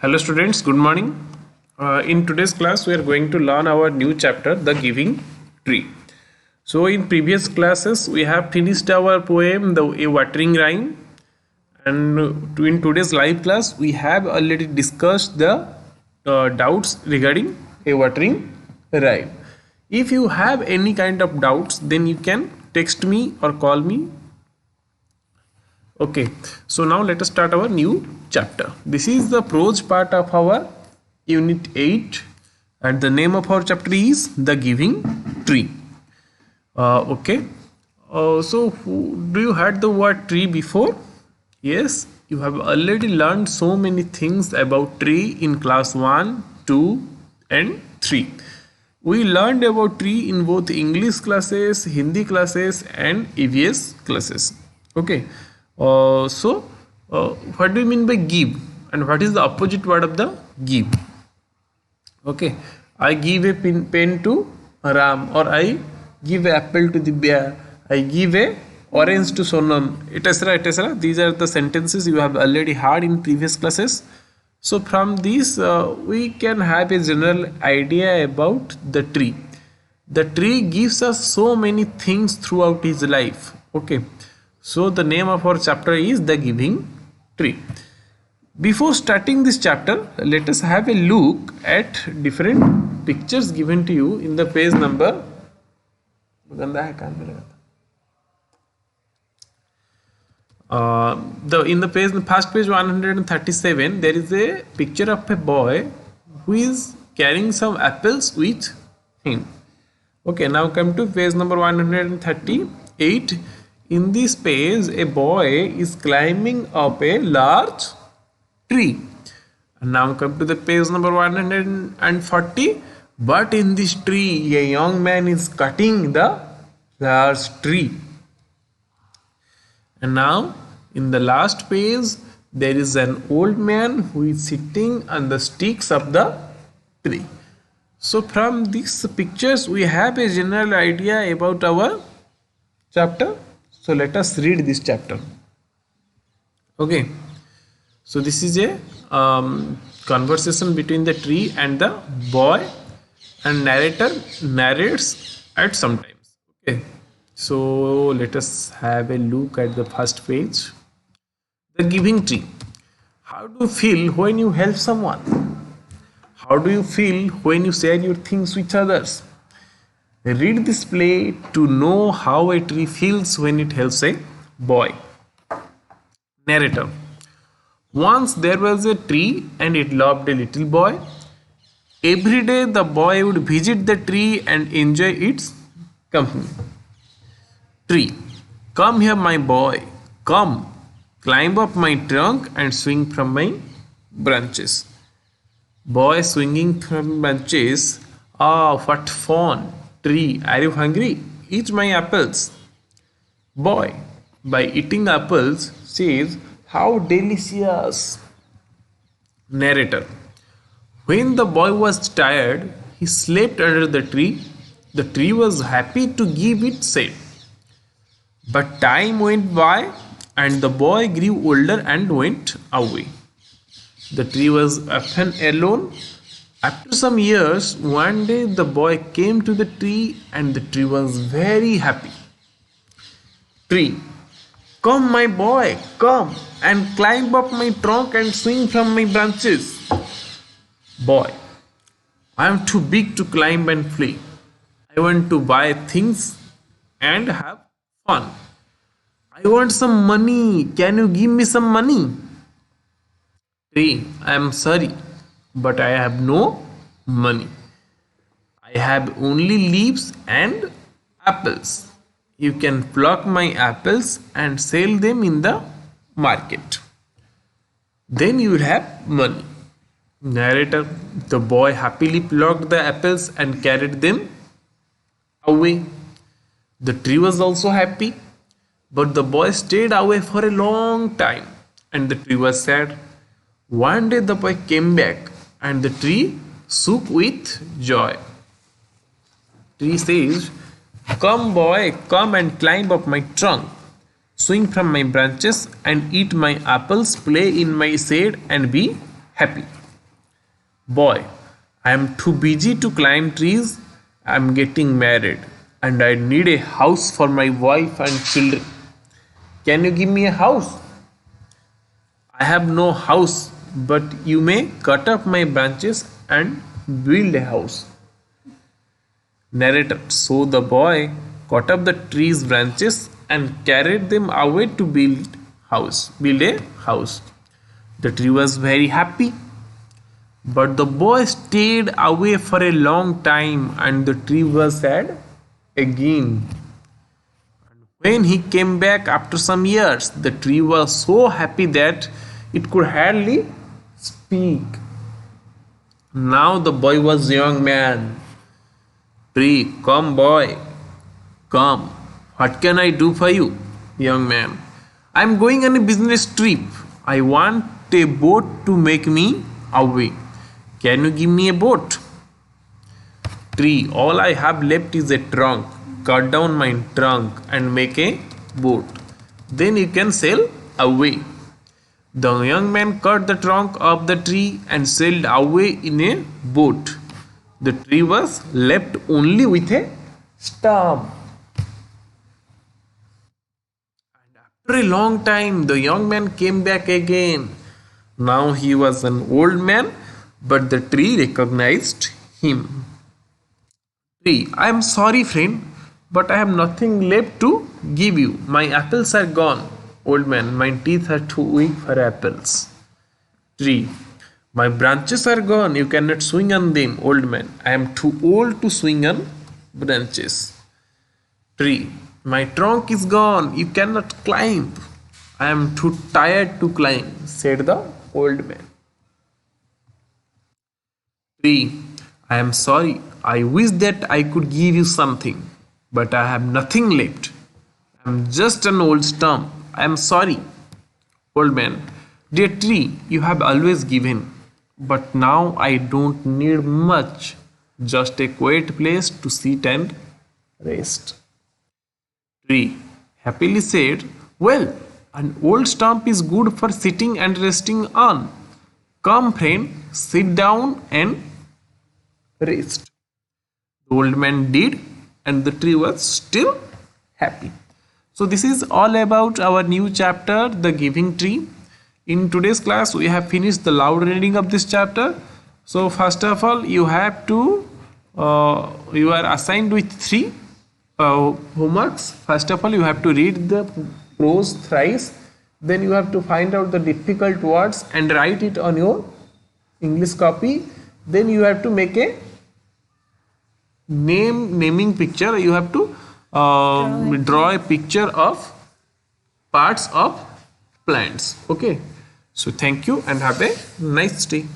Hello students, good morning. In today's class we are going to learn our new chapter, The Giving Tree. So in previous classes we have finished our poem, A Watering Rhyme, and in today's live class we have already discussed the doubts regarding A Watering Rhyme. If you have any kind of doubts, then you can text me or call me. Okay, so now let us start our new chapter. This is the prose part of our unit 8, and the name of our chapter is The Giving Tree. Okay, so do you heard the word tree before? Yes, you have already learned so many things about tree in class 1, 2 and 3. We learned about tree in both English classes, Hindi classes and EVS classes. Okay. What do you mean by give, and what is the opposite word of the give? Okay, I give a pen to Ram, or I give an apple to the bear, I give a orange to Sonam, etc., etc. These are the sentences you have already heard in previous classes. So from these we can have a general idea about the tree. The tree gives us so many things throughout his life. Okay. So the name of our chapter is The Giving Tree. Before starting this chapter, let us have a look at different pictures given to you in the page number. In the first page 137, there is a picture of a boy who is carrying some apples with him. Okay, now come to page number 138. In this page, a boy is climbing up a large tree. And now come to the page number 140. But in this tree, a young man is cutting the large tree. And now, in the last page, there is an old man who is sitting on the sticks of the tree. So from these pictures, we have a general idea about our chapter. So let us read this chapter. Okay. So this is a conversation between the tree and the boy, and narrator narrates at some times. Okay. So let us have a look at the first page. The Giving Tree. How do you feel when you help someone? How do you feel when you share your things with others? Read this play to know how a tree feels when it helps a boy. Narrator. Once there was a tree and it loved a little boy. Every day the boy would visit the tree and enjoy its company. Tree. Come here, my boy. Come. Climb up my trunk and swing from my branches. Boy swinging from branches. Ah, what fun. Tree, are you hungry? Eat my apples. Boy, by eating apples, says, how delicious. Narrator. When the boy was tired, he slept under the tree. The tree was happy to give it shade. But time went by, and the boy grew older and went away. The tree was often alone. After some years, one day the boy came to the tree and the tree was very happy. Tree. Come, my boy, come and climb up my trunk and swing from my branches. Boy. I am too big to climb and flee. I want to buy things and have fun. I want some money. Can you give me some money? Tree. I am sorry, but I have no money. I have only leaves and apples. You can pluck my apples and sell them in the market. Then you will have money. Narrator. The boy happily plucked the apples and carried them away. The tree was also happy, but the boy stayed away for a long time, and the tree was sad. One day the boy came back and the tree shook with joy. Tree says, come boy, come and climb up my trunk. Swing from my branches and eat my apples, play in my shade and be happy. Boy, I am too busy to climb trees. I am getting married and I need a house for my wife and children. Can you give me a house? I have no house, but you may cut up my branches and build a house. Narrator. So the boy cut up the tree's branches and carried them away to build a house. The tree was very happy, but the boy stayed away for a long time and the tree was sad again. When he came back after some years, the tree was so happy that it could hardly speak. Now the boy was a young man. Tree, come boy, come. What can I do for you, young man? I am going on a business trip. I want a boat to make me away. Can you give me a boat? Tree, all I have left is a trunk. Cut down my trunk and make a boat. Then you can sail away. The young man cut the trunk of the tree and sailed away in a boat. The tree was left only with a stump. And after a long time, the young man came back again. Now he was an old man, but the tree recognized him. Tree, I am sorry, friend, but I have nothing left to give you. My apples are gone. Old man, my teeth are too weak for apples. Tree, my branches are gone. You cannot swing on them. Old man, I am too old to swing on branches. Tree, my trunk is gone. You cannot climb. I am too tired to climb, said the old man. Tree, I am sorry. I wish that I could give you something, but I have nothing left. I am just an old stump. I am sorry. Old man, dear tree, you have always given, but now I don't need much, just a quiet place to sit and rest. Tree happily said, well, an old stump is good for sitting and resting on. Come, friend, sit down and rest. The old man did, and the tree was still happy. So this is all about our new chapter, The Giving Tree. In today's class, we have finished the loud reading of this chapter. So first of all, you have to, you are assigned with three homeworks. First of all, you have to read the prose thrice. Then you have to find out the difficult words and write it on your English copy. Then you have to make a naming picture. You have to draw a picture of parts of plants. Okay, so thank you and have a nice day.